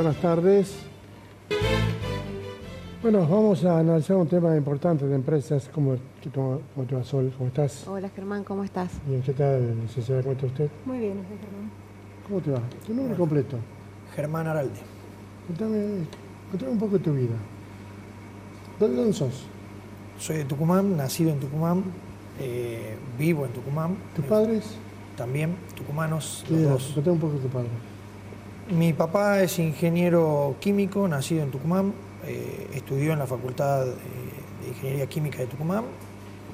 buenas tardes. Bueno, vamos a analizar un tema importante de empresas. ¿Cómo te va, Sol? ¿Cómo estás? Hola, Germán, ¿cómo estás? Bien, ¿qué tal, licenciada? ¿Cómo está usted? Muy bien, Germán. ¿Cómo te va? ¿Tu nombre completo? Germán Aralde. Contame un poco de tu vida. ¿De dónde sos? Soy de Tucumán, nacido en Tucumán, vivo en Tucumán. ¿Tus padres? También, tucumanos, ¿Qué los edad? dos. Contame un poco de tu padre. Mi papá es ingeniero químico, nacido en Tucumán, estudió en la Facultad de Ingeniería Química de Tucumán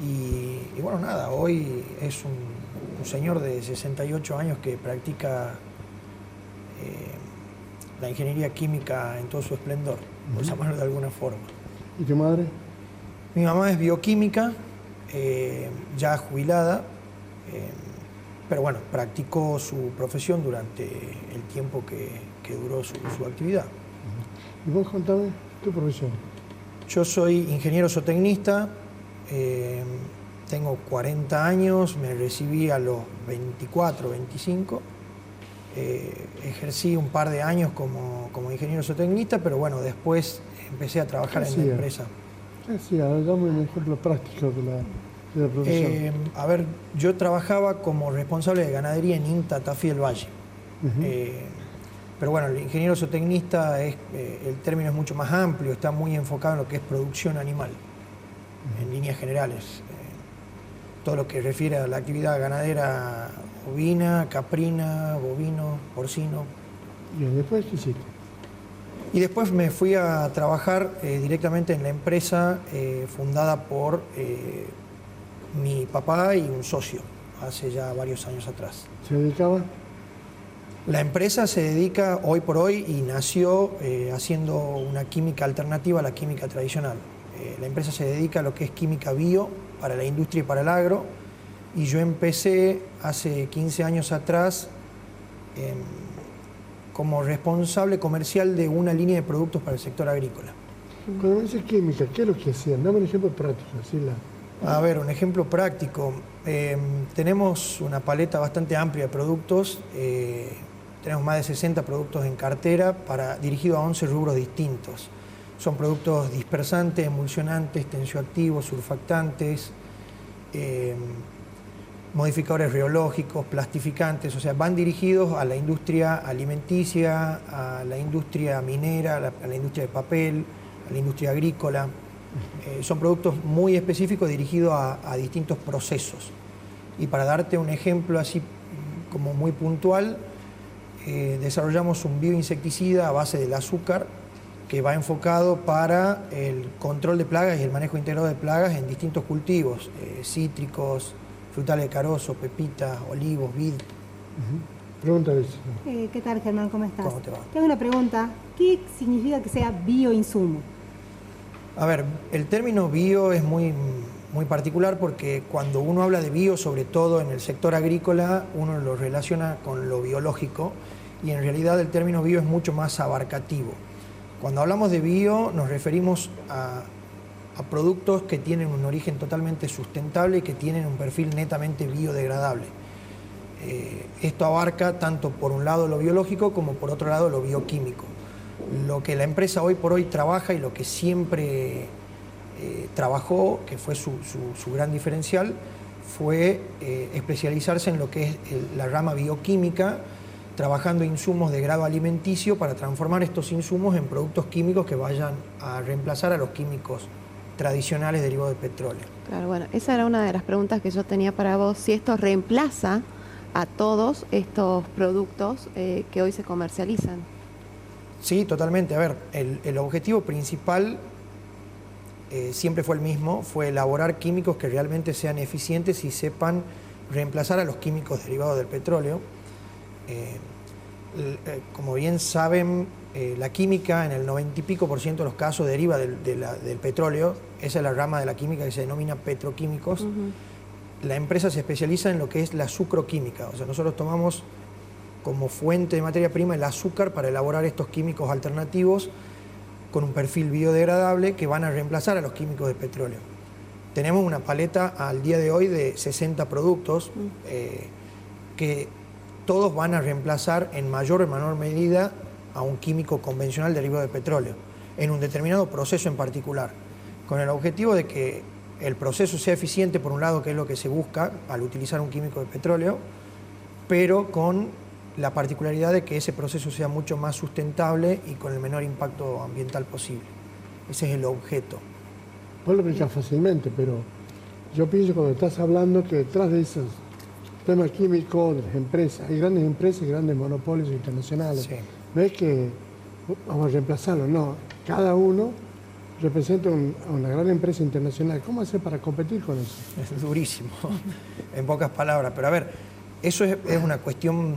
y bueno, nada, hoy es un señor de 68 años que practica la ingeniería química en todo su esplendor, por llamarlo de alguna forma. ¿Y tu madre? Mi mamá es bioquímica, ya jubilada, pero bueno, practicó su profesión durante el tiempo que duró su actividad. ¿Y vos contame tu profesión? Yo soy ingeniero zootecnista, tengo 40 años, me recibí a los 24, 25. Ejercí un par de años como ingeniero zootecnista, pero bueno, después empecé a trabajar en la empresa. Sí, dame un ejemplo práctico de la profesión. A ver, yo trabajaba como responsable de ganadería en INTA Tafí del Valle. Pero bueno, el ingeniero zootecnista, el término es mucho más amplio, está muy enfocado en lo que es producción animal, en líneas generales. Todo lo que refiere a la actividad ganadera ovina, caprina, bovino, porcino. ¿Y después qué hiciste? Y después me fui a trabajar directamente en la empresa fundada por mi papá y un socio, hace ya varios años atrás. ¿Se dedicaba? La empresa se dedica hoy por hoy y nació haciendo una química alternativa a la química tradicional. La empresa se dedica a lo que es química bio para la industria y para el agro, y yo empecé hace 15 años atrás como responsable comercial de una línea de productos para el sector agrícola. Cuando me dices química, ¿qué es lo que hacían? Dame un ejemplo práctico. A ver, un ejemplo práctico. Tenemos una paleta bastante amplia de productos. Tenemos más de 60 productos en cartera dirigidos a 11 rubros distintos. Son productos dispersantes, emulsionantes, tensioactivos, surfactantes, modificadores rheológicos, plastificantes, o sea, van dirigidos a la industria alimenticia, a la industria minera, a la industria de papel, a la industria agrícola. Son productos muy específicos dirigidos a distintos procesos. Y para darte un ejemplo así como muy puntual, desarrollamos un bioinsecticida a base del azúcar que va enfocado para el control de plagas y el manejo integrado de plagas en distintos cultivos, cítricos, frutales de carozo, pepitas, olivos, vid. Pregúntale. ¿Qué tal, Germán? ¿Cómo estás? ¿Cómo te va? Tengo una pregunta. ¿Qué significa que sea bioinsumo? A ver, el término bio es muy particular porque cuando uno habla de bio, sobre todo en el sector agrícola, uno lo relaciona con lo biológico y en realidad el término bio es mucho más abarcativo. Cuando hablamos de bio nos referimos a productos que tienen un origen totalmente sustentable y que tienen un perfil netamente biodegradable. Esto abarca tanto por un lado lo biológico como por otro lado lo bioquímico. Lo que la empresa hoy por hoy trabaja y lo que siempre trabajó, que fue su gran diferencial, fue especializarse en lo que es la rama bioquímica, trabajando insumos de grado alimenticio para transformar estos insumos en productos químicos que vayan a reemplazar a los químicos tradicionales derivados de petróleo. Claro, bueno, esa era una de las preguntas que yo tenía para vos, si esto reemplaza a todos estos productos que hoy se comercializan. Sí, totalmente. A ver, el objetivo principal siempre fue el mismo, fue elaborar químicos que realmente sean eficientes y sepan reemplazar a los químicos derivados del petróleo. Como bien saben, la química en el 90 y pico % de los casos deriva del petróleo. Esa es la rama de la química que se denomina petroquímicos. La empresa se especializa en lo que es la sucroquímica, o sea, nosotros tomamos como fuente de materia prima el azúcar para elaborar estos químicos alternativos con un perfil biodegradable que van a reemplazar a los químicos de petróleo. Tenemos una paleta al día de hoy de 60 productos que todos van a reemplazar en mayor o menor medida a un químico convencional derivado de petróleo, en un determinado proceso en particular, con el objetivo de que el proceso sea eficiente, por un lado, que es lo que se busca al utilizar un químico de petróleo, pero con la particularidad de que ese proceso sea mucho más sustentable y con el menor impacto ambiental posible. Ese es el objeto. Vos lo explicás fácilmente, pero yo pienso cuando estás hablando que detrás de esos temas químicos, de las empresas, hay grandes empresas y grandes monopolios internacionales. Sí. No es que vamos a reemplazarlo, no. Cada uno representa a una gran empresa internacional. ¿Cómo hacer para competir con eso? Es durísimo, en pocas palabras. Pero a ver, eso es una cuestión,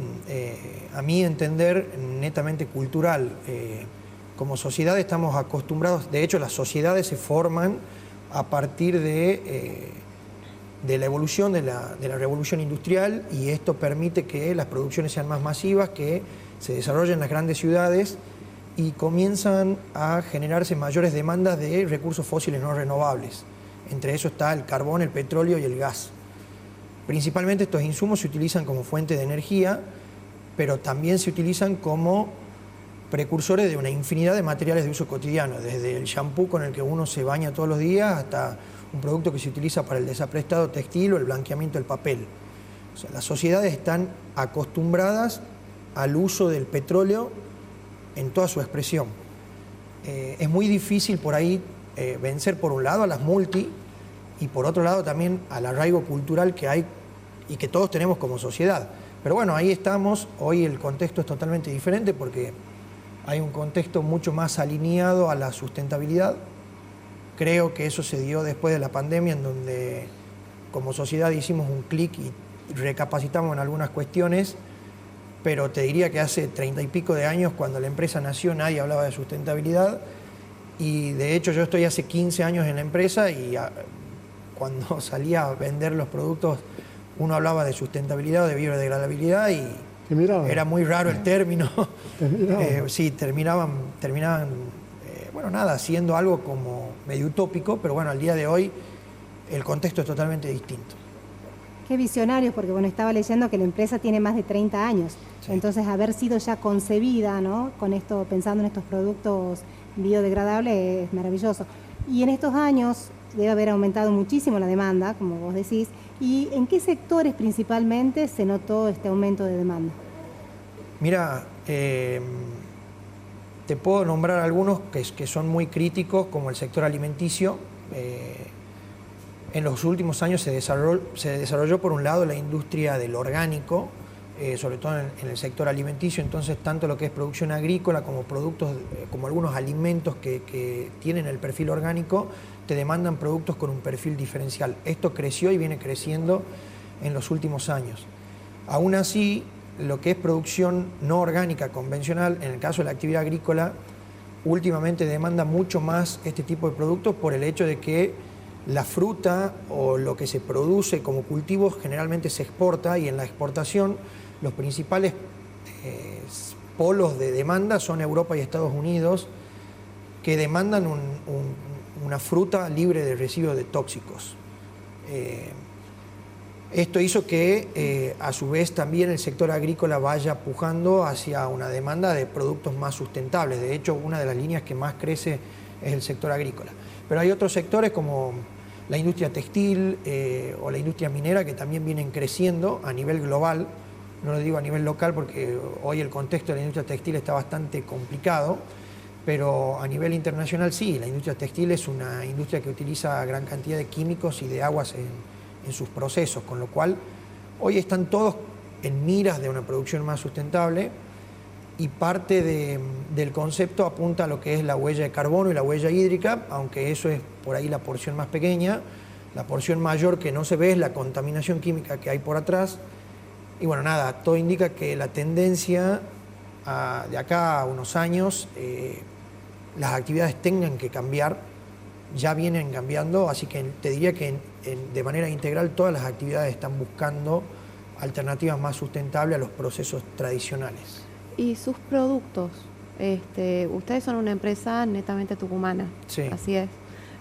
a mi entender, netamente cultural. Como sociedad estamos acostumbrados, de hecho las sociedades se forman a partir de la evolución, de la revolución industrial, y esto permite que las producciones sean más masivas, que se desarrollen en las grandes ciudades y comienzan a generarse mayores demandas de recursos fósiles no renovables. Entre eso está el carbón, el petróleo y el gas. Principalmente estos insumos se utilizan como fuente de energía, pero también se utilizan como precursores de una infinidad de materiales de uso cotidiano, desde el shampoo con el que uno se baña todos los días hasta un producto que se utiliza para el desaprestado textil o el blanqueamiento del papel. O sea, las sociedades están acostumbradas al uso del petróleo en toda su expresión. Es muy difícil por ahí vencer por un lado a las multi y por otro lado también al arraigo cultural que hay y que todos tenemos como sociedad. Pero bueno, ahí estamos. Hoy el contexto es totalmente diferente porque hay un contexto mucho más alineado a la sustentabilidad. Creo que eso se dio después de la pandemia, en donde como sociedad hicimos un clic y recapacitamos en algunas cuestiones, pero te diría que hace 30 y pico de años, cuando la empresa nació, nadie hablaba de sustentabilidad, y de hecho yo estoy hace 15 años en la empresa y cuando salía a vender los productos uno hablaba de sustentabilidad o de biodegradabilidad y era muy raro el término. Sí, terminaban bueno, nada, haciendo algo como medio utópico, pero bueno, al día de hoy el contexto es totalmente distinto. Qué visionarios, porque bueno, estaba leyendo que la empresa tiene más de 30 años. Sí. Entonces, haber sido ya concebida, ¿no?, con esto, pensando en estos productos biodegradables, es maravilloso. Y en estos años debe haber aumentado muchísimo la demanda, como vos decís. ¿Y en qué sectores principalmente se notó este aumento de demanda? Mira, te puedo nombrar algunos que son muy críticos, como el sector alimenticio. En los últimos años se desarrolló por un lado la industria del orgánico, sobre todo en el sector alimenticio. Entonces tanto lo que es producción agrícola como productos, como algunos alimentos que tienen el perfil orgánico, te demandan productos con un perfil diferencial. Esto creció y viene creciendo en los últimos años. Aún así, lo que es producción no orgánica convencional, en el caso de la actividad agrícola, últimamente demanda mucho más este tipo de productos por el hecho de que la fruta o lo que se produce como cultivos generalmente se exporta, y en la exportación los principales polos de demanda son Europa y Estados Unidos, que demandan una fruta libre de residuos de tóxicos. Esto hizo que a su vez también el sector agrícola vaya pujando hacia una demanda de productos más sustentables. De hecho, una de las líneas que más crece es el sector agrícola. Pero hay otros sectores como la industria textil o la industria minera que también vienen creciendo a nivel global. No lo digo a nivel local porque hoy el contexto de la industria textil está bastante complicado, pero a nivel internacional sí. La industria textil es una industria que utiliza gran cantidad de químicos y de aguas en sus procesos, con lo cual hoy están todos en miras de una producción más sustentable, y parte del concepto apunta a lo que es la huella de carbono y la huella hídrica, aunque eso es por ahí la porción más pequeña. La porción mayor que no se ve es la contaminación química que hay por atrás. Y bueno, nada, todo indica que la tendencia de acá a unos años, las actividades tengan que cambiar, ya vienen cambiando, así que te diría que de manera integral todas las actividades están buscando alternativas más sustentables a los procesos tradicionales. Y sus productos, ustedes son una empresa netamente tucumana, Sí. Así es.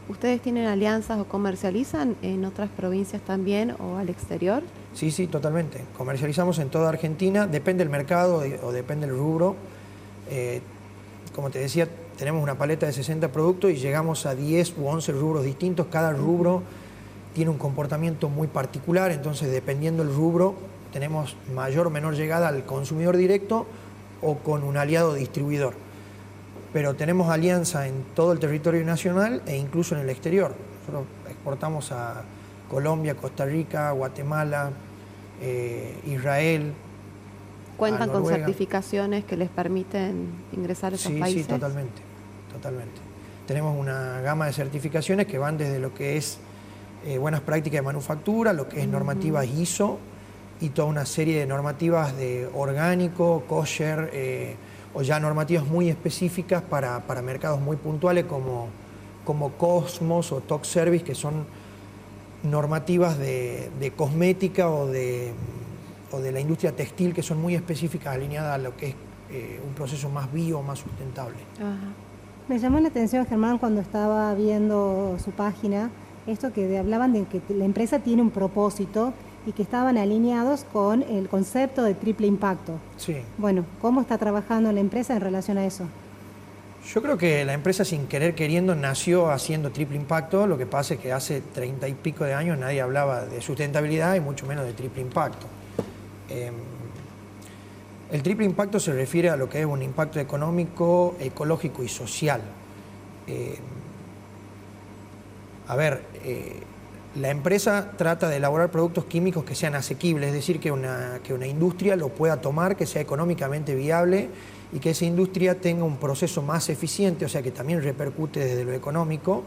¿Ustedes tienen alianzas o comercializan en otras provincias también o al exterior? Sí, totalmente. Comercializamos en toda Argentina, depende del mercado o depende del rubro. Como te decía, tenemos una paleta de 60 productos y llegamos a 10 u 11 rubros distintos. Cada rubro tiene un comportamiento muy particular, entonces dependiendo del rubro tenemos mayor o menor llegada al consumidor directo o con un aliado distribuidor. Pero tenemos alianza en todo el territorio nacional e incluso en el exterior. Nosotros exportamos a Colombia, Costa Rica, Guatemala, Israel. ¿Cuentan con Noruega. certificaciones que les permiten ingresar a esos países? Sí, totalmente, totalmente. Tenemos una gama de certificaciones que van desde lo que es buenas prácticas de manufactura, lo que es normativas ISO y toda una serie de normativas de orgánico, kosher, o ya normativas muy específicas para mercados muy puntuales como Cosmos o Tox Service, que son normativas de cosmética o de la industria textil, que son muy específicas, alineadas a lo que es un proceso más bio, más sustentable. Ajá. Me llamó la atención, Germán, cuando estaba viendo su página, esto que hablaban de que la empresa tiene un propósito y que estaban alineados con el concepto de triple impacto. Sí. Bueno, ¿cómo está trabajando la empresa en relación a eso? Yo creo que la empresa, sin querer queriendo, nació haciendo triple impacto. Lo que pasa es que hace 30 y pico de años nadie hablaba de sustentabilidad y mucho menos de triple impacto. El triple impacto se refiere a lo que es un impacto económico, ecológico y social. La empresa trata de elaborar productos químicos que sean asequibles, es decir, que una industria lo pueda tomar, que sea económicamente viable y que esa industria tenga un proceso más eficiente, o sea, que también repercute desde lo económico,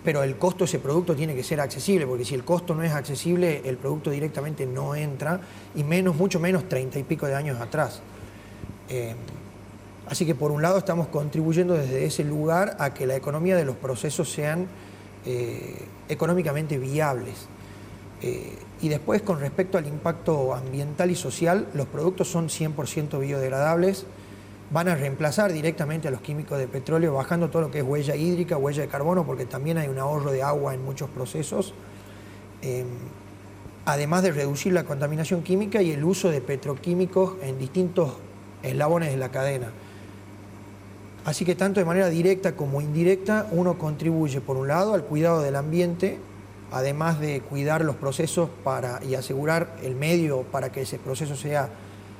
pero el costo de ese producto tiene que ser accesible, porque si el costo no es accesible, el producto directamente no entra, y mucho menos 30 y pico de años atrás. Así que por un lado estamos contribuyendo desde ese lugar a que la economía de los procesos sean económicamente viables. Y después, con respecto al impacto ambiental y social, los productos son 100% biodegradables, van a reemplazar directamente a los químicos de petróleo, bajando todo lo que es huella hídrica, huella de carbono, porque también hay un ahorro de agua en muchos procesos, además de reducir la contaminación química y el uso de petroquímicos en distintos eslabones de la cadena. Así que tanto de manera directa como indirecta uno contribuye, por un lado, al cuidado del ambiente, además de cuidar los procesos y asegurar el medio para que ese proceso sea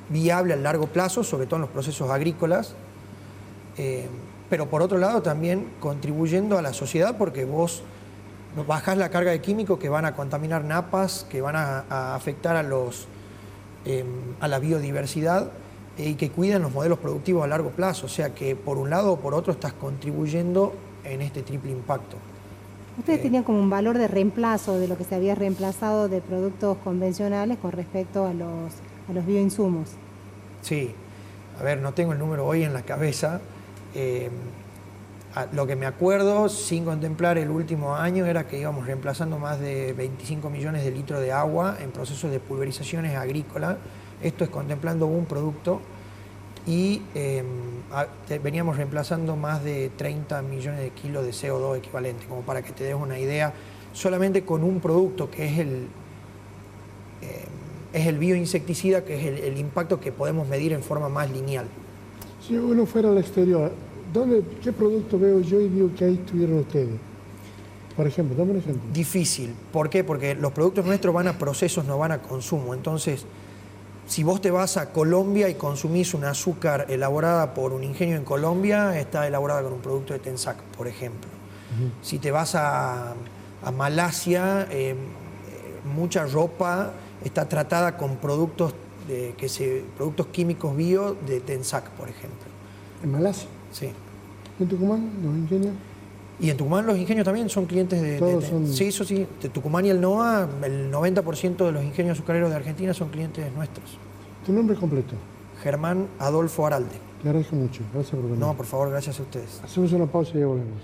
viable a largo plazo, sobre todo en los procesos agrícolas, pero por otro lado también contribuyendo a la sociedad, porque vos bajás la carga de químicos que van a contaminar napas, que van a afectar a la biodiversidad y que cuidan los modelos productivos a largo plazo. O sea que por un lado o por otro estás contribuyendo en este triple impacto. Ustedes tenían como un valor de reemplazo de lo que se había reemplazado de productos convencionales con respecto a los bioinsumos. Sí, a ver, no tengo el número hoy en la cabeza. Lo que me acuerdo, sin contemplar el último año, era que íbamos reemplazando más de 25 millones de litros de agua en procesos de pulverizaciones agrícolas. Esto es contemplando un producto. Y veníamos reemplazando más de 30 millones de kilos de CO2 equivalente, como para que te des una idea, solamente con un producto que es el bioinsecticida, que es el impacto que podemos medir en forma más lineal. Si uno fuera al exterior, ¿qué producto veo yo y digo que ahí estuvieron ustedes? Por ejemplo, dame un ejemplo. Difícil. ¿Por qué? Porque los productos nuestros van a procesos, no van a consumo. Entonces, si vos te vas a Colombia y consumís un azúcar elaborada por un ingenio en Colombia, está elaborada con un producto de Tensac, por ejemplo. Si te vas a Malasia, mucha ropa está tratada con productos químicos bio de Tensac, por ejemplo. ¿En Malasia? Sí. ¿En Tucumán, los ingenios? Y en Tucumán los ingenios también son clientes Sí, eso sí. De Tucumán y el NOA, el 90% de los ingenios azucareros de Argentina son clientes nuestros. ¿Tu nombre completo? Germán Adolfo Aralde. Le agradezco mucho. Gracias por venir. No, por favor, gracias a ustedes. Hacemos una pausa y ya volvemos.